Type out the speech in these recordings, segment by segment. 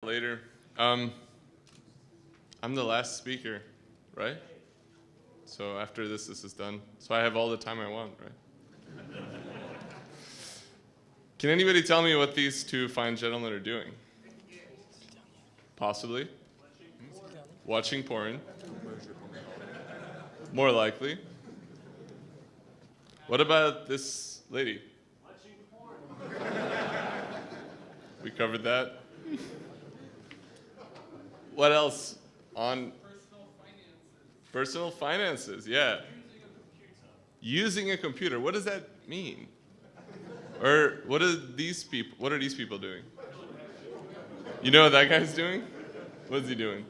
Later. I'm the last speaker, right? So after this is done. So I have all the time I want, right? Can anybody tell me what these two fine gentlemen are doing? Possibly. Watching porn. More likely. What about this lady? Watching porn. We covered that. What else? On personal finances, yeah. Using a computer. What does that mean? Or what are these people doing? You know what that guy's doing? What is he doing?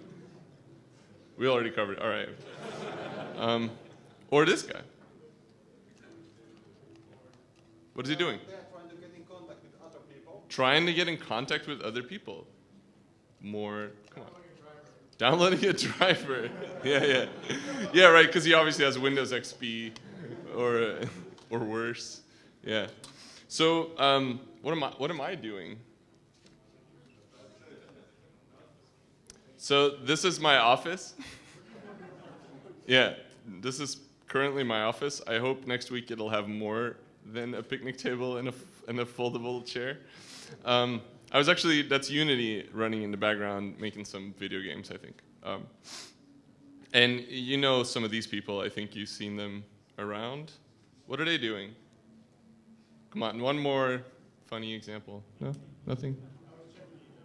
We already covered it. All right. Or this guy. What is he doing? They're trying to get in contact with other people. Trying to get in contact with other people. More. Come on. Downloading a driver. Yeah. Yeah, right, because he obviously has Windows XP or worse. Yeah. So what am I doing? So this is my office. Yeah, this is currently my office. I hope next week it'll have more than a picnic table and a foldable chair. That's Unity running in the background, making some video games, I think. And you know some of these people, I think you've seen them around. What are they doing? Come on, one more funny example. No? Nothing?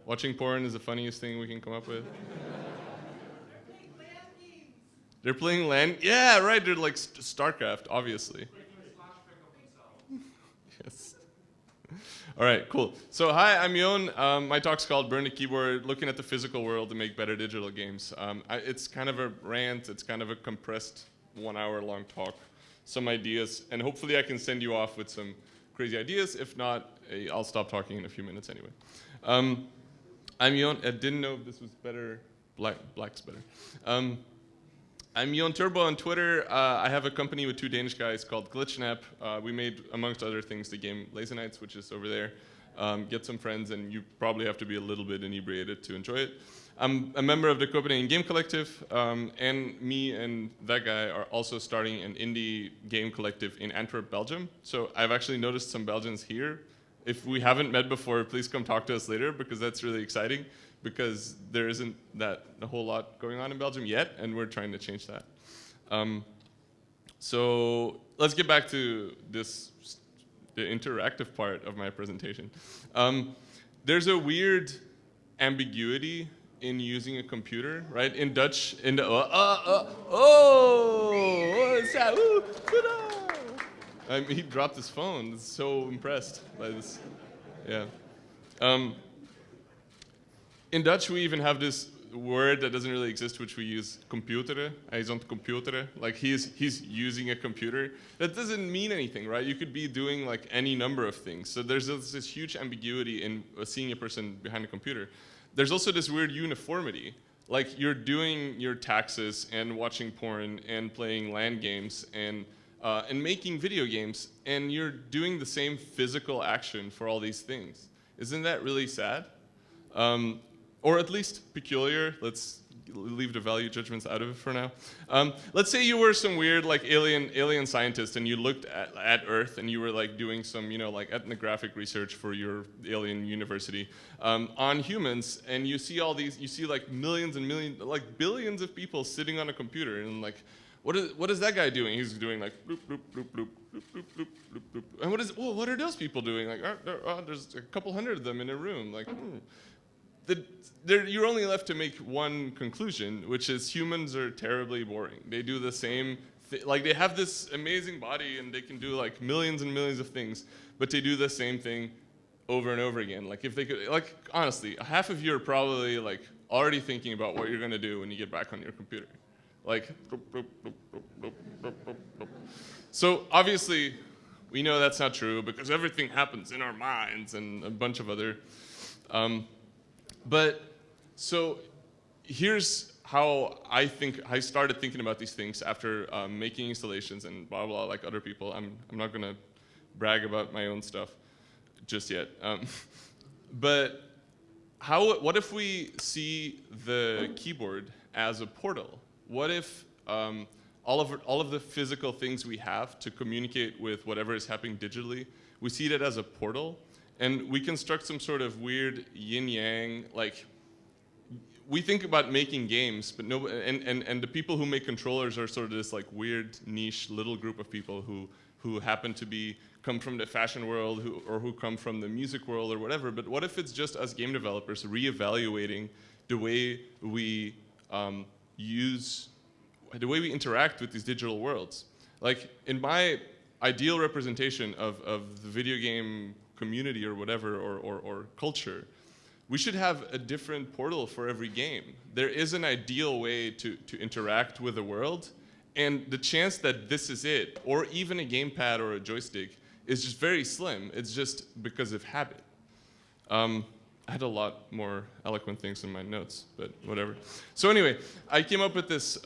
Watching porn is the funniest thing we can come up with. They're playing LAN? Yeah, right, they're like StarCraft, obviously. Yes. All right, cool. So hi, I'm Yon. My talk's called Burn the Keyboard, looking at the physical world to make better digital games. It's kind of a rant, it's kind of a compressed 1 hour long talk, some ideas, and hopefully I can send you off with some crazy ideas. If not, I'll stop talking in a few minutes anyway. I'm Yon. I didn't know if this was better. Black's better. I'm Yon Turbo on Twitter. I have a company with two Danish guys called GlitchNap. We made, amongst other things, the game Lazy Nights, which is over there. Get some friends, and you probably have to be a little bit inebriated to enjoy it. I'm a member of the Copenhagen Game Collective, and me and that guy are also starting an indie game collective in Antwerp, Belgium. So I've actually noticed some Belgians here. If we haven't met before, please come talk to us later, because that's really exciting, because there isn't a whole lot going on in Belgium yet, and we're trying to change that. So let's get back to the interactive part of my presentation. There's a weird ambiguity in using a computer, right? In Dutch, he dropped his phone. I'm so impressed by this. Yeah. In Dutch, we even have this word that doesn't really exist, which we use, computeren. Hij is aan het computeren. Like he's using a computer. That doesn't mean anything, right? You could be doing like any number of things. So there's this huge ambiguity in seeing a person behind a computer. There's also this weird uniformity. Like you're doing your taxes and watching porn and playing LAN games and making video games, and you're doing the same physical action for all these things. Isn't that really sad? Or at least peculiar. Let's leave the value judgments out of it for now. Let's say you were some weird like alien scientist, and you looked at Earth, and you were like doing some like ethnographic research for your alien university on humans, and you see like millions and millions, like billions of people sitting on a computer, and like, what is that guy doing? He's doing like bloop bloop bloop bloop bloop bloop bloop bloop bloop. And what are those people doing? Like, there's a couple hundred of them in a room. Like, you're only left to make one conclusion, which is humans are terribly boring. They do the same like they have this amazing body and they can do like millions and millions of things, but they do the same thing over and over again. Like if they could, like honestly, half of you are probably like already thinking about what you're gonna do when you get back on your computer. Like, so obviously we know that's not true because everything happens in our minds and a bunch of other. But so here's how I started thinking about these things after making installations and blah blah like other people. I'm not gonna brag about my own stuff just yet. But what if we see the keyboard as a portal? What if all of the physical things we have to communicate with whatever is happening digitally, we see that as a portal, and we construct some sort of weird yin-yang, like, we think about making games, but no, and the people who make controllers are sort of this like weird niche little group of people who happen to come from the fashion world or who come from the music world or whatever. But what if it's just us game developers reevaluating the way we interact with these digital worlds? Like in my ideal representation of the video game community or whatever or culture, we should have a different portal for every game. There is an ideal way to interact with the world, and the chance that this is it, or even a gamepad or a joystick, is just very slim. It's just because of habit. I had a lot more eloquent things in my notes, but whatever. So anyway, I came up with this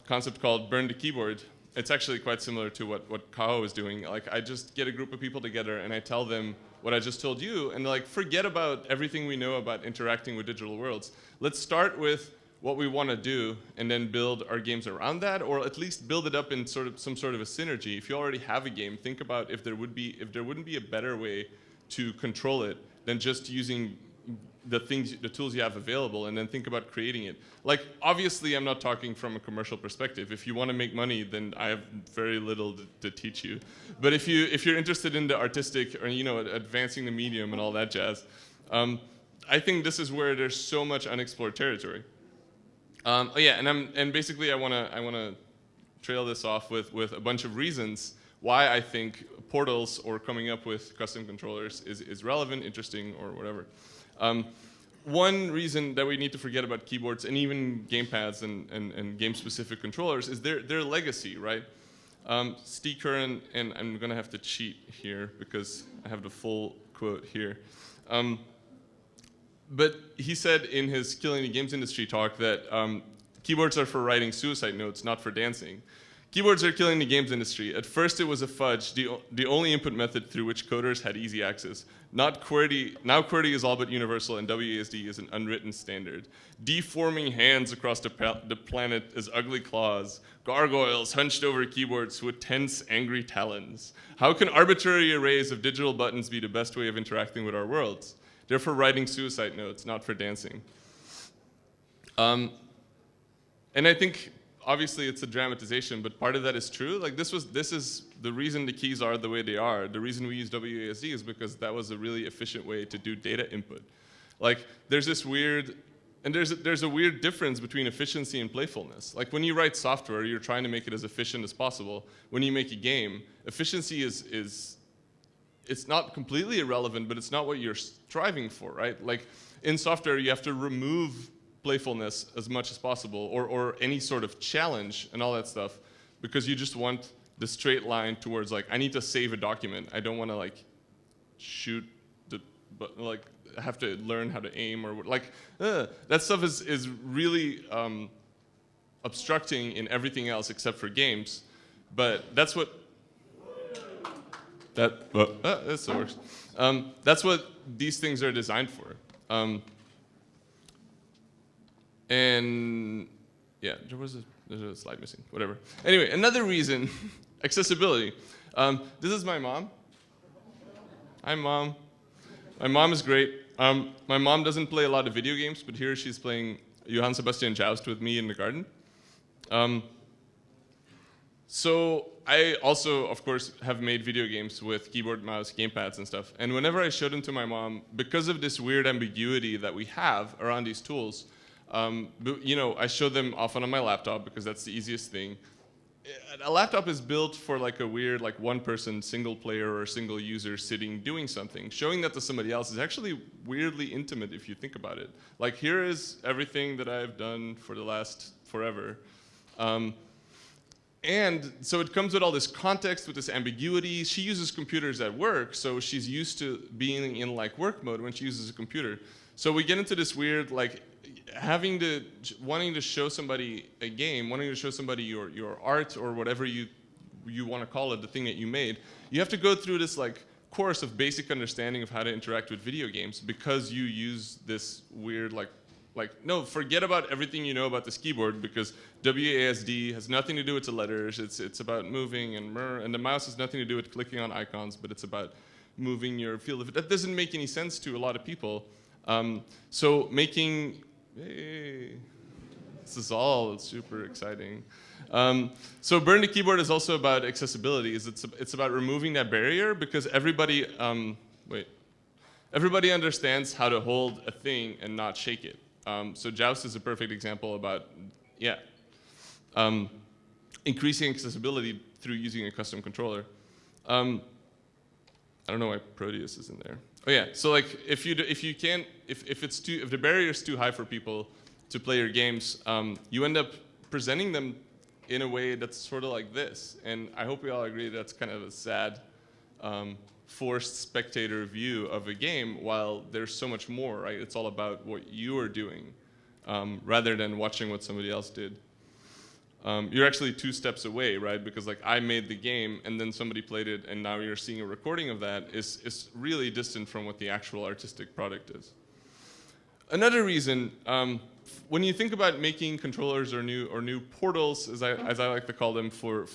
concept called burn the keyboard. It's actually quite similar to what Kao is doing. Like, I just get a group of people together and I tell them what I just told you, and like, forget about everything we know about interacting with digital worlds. Let's start with what we want to do and then build our games around that, or at least build it up in some sort of a synergy. If you already have a game, think about if there wouldn't be a better way to control it than just using the tools you have available, and then think about creating it. Like, obviously, I'm not talking from a commercial perspective. If you want to make money, then I have very little to teach you. But if you're interested in the artistic or advancing the medium and all that jazz, I think this is where there's so much unexplored territory. And basically I wanna trail this off with a bunch of reasons why I think portals or coming up with custom controllers is relevant, interesting, or whatever. One reason that we need to forget about keyboards and even gamepads and game-specific controllers is their legacy, right? Steve Curran, and I'm gonna have to cheat here because I have the full quote here. But he said in his Killing the Games Industry talk that keyboards are for writing suicide notes, not for dancing. Keyboards are killing the games industry. At first it was a fudge, the only input method through which coders had easy access. Now QWERTY is all but universal, and WASD is an unwritten standard. Deforming hands across the planet as ugly claws, gargoyles hunched over keyboards with tense, angry talons. How can arbitrary arrays of digital buttons be the best way of interacting with our worlds? They're for writing suicide notes, not for dancing. And I think, obviously, it's a dramatization, but part of that is true. Like, this is the reason the keys are the way they are. The reason we use WASD is because that was a really efficient way to do data input. Like, there's a weird difference between efficiency and playfulness. Like, when you write software, you're trying to make it as efficient as possible. When you make a game, efficiency it's not completely irrelevant, but it's not what you're striving for, right? Like, in software, you have to remove playfulness as much as possible, or any sort of challenge and all that stuff, because you just want the straight line towards, like, I need to save a document. I don't want to, like, shoot but like have to learn how to aim, or like that stuff is really obstructing in everything else except for games. But that's what that still works. That's what these things are designed for. And yeah, there's a slide missing, whatever. Anyway, another reason, accessibility. This is my mom. Hi, Mom. My mom is great. My mom doesn't play a lot of video games, but here she's playing Johann Sebastian Joust with me in the garden. So I also, of course, have made video games with keyboard, mouse, gamepads, and stuff. And whenever I showed them to my mom, because of this weird ambiguity that we have around these tools, I show them often on my laptop because that's the easiest thing. A laptop is built for like a weird, like, one-person, single player or single user sitting doing something. Showing that to somebody else is actually weirdly intimate if you think about it. Like, here is everything that I've done for the last forever. And so it comes with all this context, with this ambiguity. She uses computers at work, so she's used to being in, like, work mode when she uses a computer. So we get into this weird, like, wanting to show somebody a game, wanting to show somebody your art or whatever you want to call it, the thing that you made. You have to go through this, like, course of basic understanding of how to interact with video games because you use this weird no, forget about everything you know about this keyboard because WASD has nothing to do with the letters. It's about moving and the mouse has nothing to do with clicking on icons, but it's about moving your field of it. That doesn't make any sense to a lot of people. So making, hey, this is all super exciting. So Burn the Keyboard is also about accessibility. It's about removing that barrier because everybody understands how to hold a thing and not shake it. So Joust is a perfect example about, increasing accessibility through using a custom controller. I don't know why Proteus is in there. Oh yeah, so like if the barrier is too high for people to play your games, you end up presenting them in a way that's sort of like this. And I hope we all agree that's kind of a sad, forced spectator view of a game while there's so much more, right? It's all about what you are doing rather than watching what somebody else did. You're actually 2 steps away, right? Because like I made the game and then somebody played it and now you're seeing a recording of that is really distant from what the actual artistic product is. Another reason, when you think about making controllers or new portals, as I like to call them, for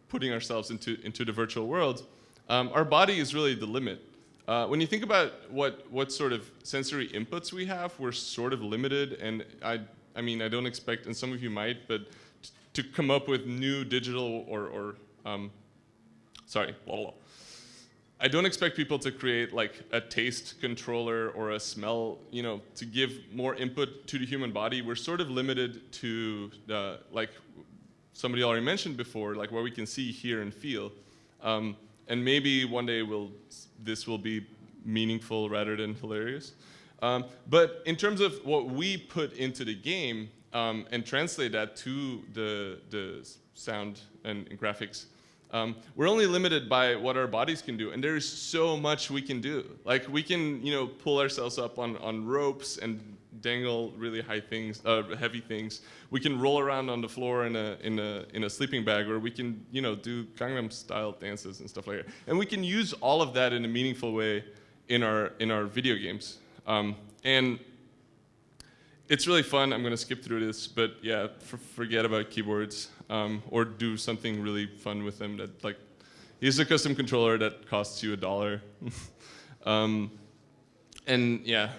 putting ourselves into the virtual world, our body is really the limit. When you think about what sort of sensory inputs we have, we're sort of limited, and I mean, I don't expect, and some of you might, but to come up with new digital I don't expect people to create like a taste controller or a smell, to give more input to the human body. We're sort of limited to, like somebody already mentioned before, like what we can see, hear, and feel. And maybe one day this will be meaningful rather than hilarious. But in terms of what we put into the game and translate that to the sound and graphics, we're only limited by what our bodies can do, and there is so much we can do. Like we can, pull ourselves up on ropes and dangle really high things, heavy things. We can roll around on the floor in a sleeping bag, or we can, do Gangnam style dances and stuff like that. And we can use all of that in a meaningful way in our video games. And it's really fun. I'm going to skip through this, but yeah, forget about keyboards, or do something really fun with them. That like, use a custom controller that costs you $1, and yeah,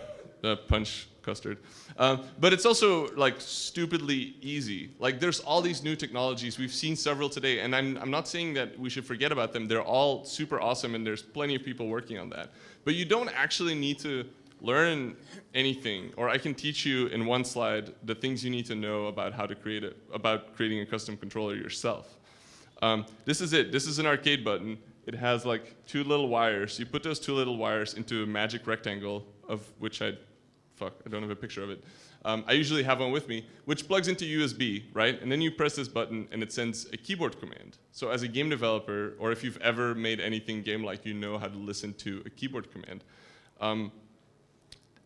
punch custard. But it's also like stupidly easy. Like there's all these new technologies. We've seen several today, and I'm not saying that we should forget about them. They're all super awesome, and there's plenty of people working on that. But you don't actually need to learn anything, or I can teach you in one slide the things you need to know about how to creating a custom controller yourself. This is it. This is an arcade button. It has like 2 little wires. You put those 2 little wires into a magic rectangle, of which I don't have a picture of it. I usually have one with me, which plugs into USB, right? And then you press this button and it sends a keyboard command. So as a game developer, or if you've ever made anything game-like, you know how to listen to a keyboard command.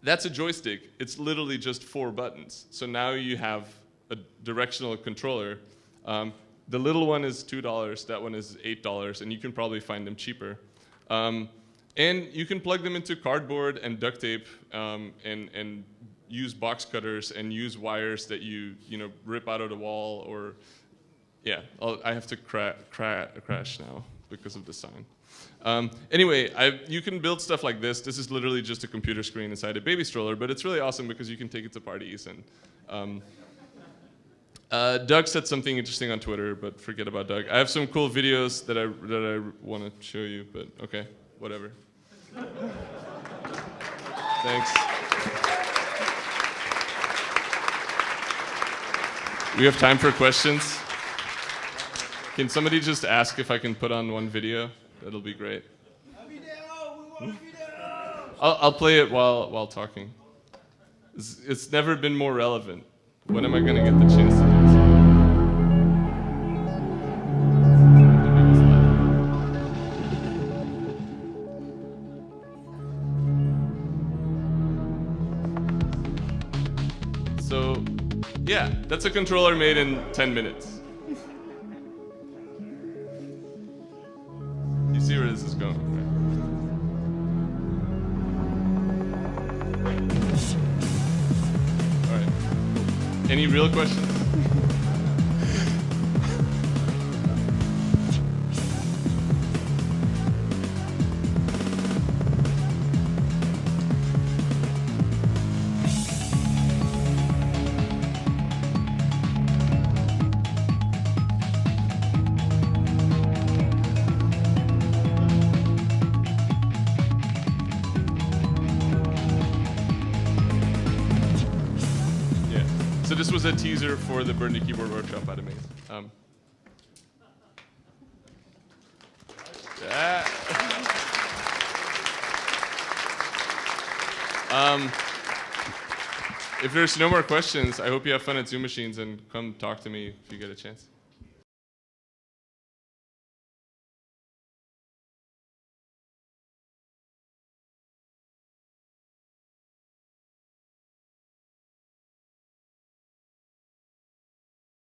That's a joystick. It's literally just 4 buttons. So now you have a directional controller. The little one is $2, that one is $8, and you can probably find them cheaper. And you can plug them into cardboard and duct tape, and use box cutters and use wires that you rip out of the wall, or yeah, I have to crash now because of the sign. Anyway, you can build stuff like this. This is literally just a computer screen inside a baby stroller, but it's really awesome because you can take it to parties. And Doug said something interesting on Twitter, but forget about Doug. I have some cool videos that I want to show you, but okay, whatever. Thanks. We have time for questions. Can somebody just ask if I can put on one video? That'll be great. A video! We want a video! I'll play it while talking. It's never been more relevant. When am I going to get the chance to do this? So, yeah, that's a controller made in 10 minutes. You see where this is going, right? Any real questions? So this was a teaser for the Burn the Keyboard workshop at Amaze. Yeah. If there's no more questions, I hope you have fun at ZooMachines and come talk to me if you get a chance.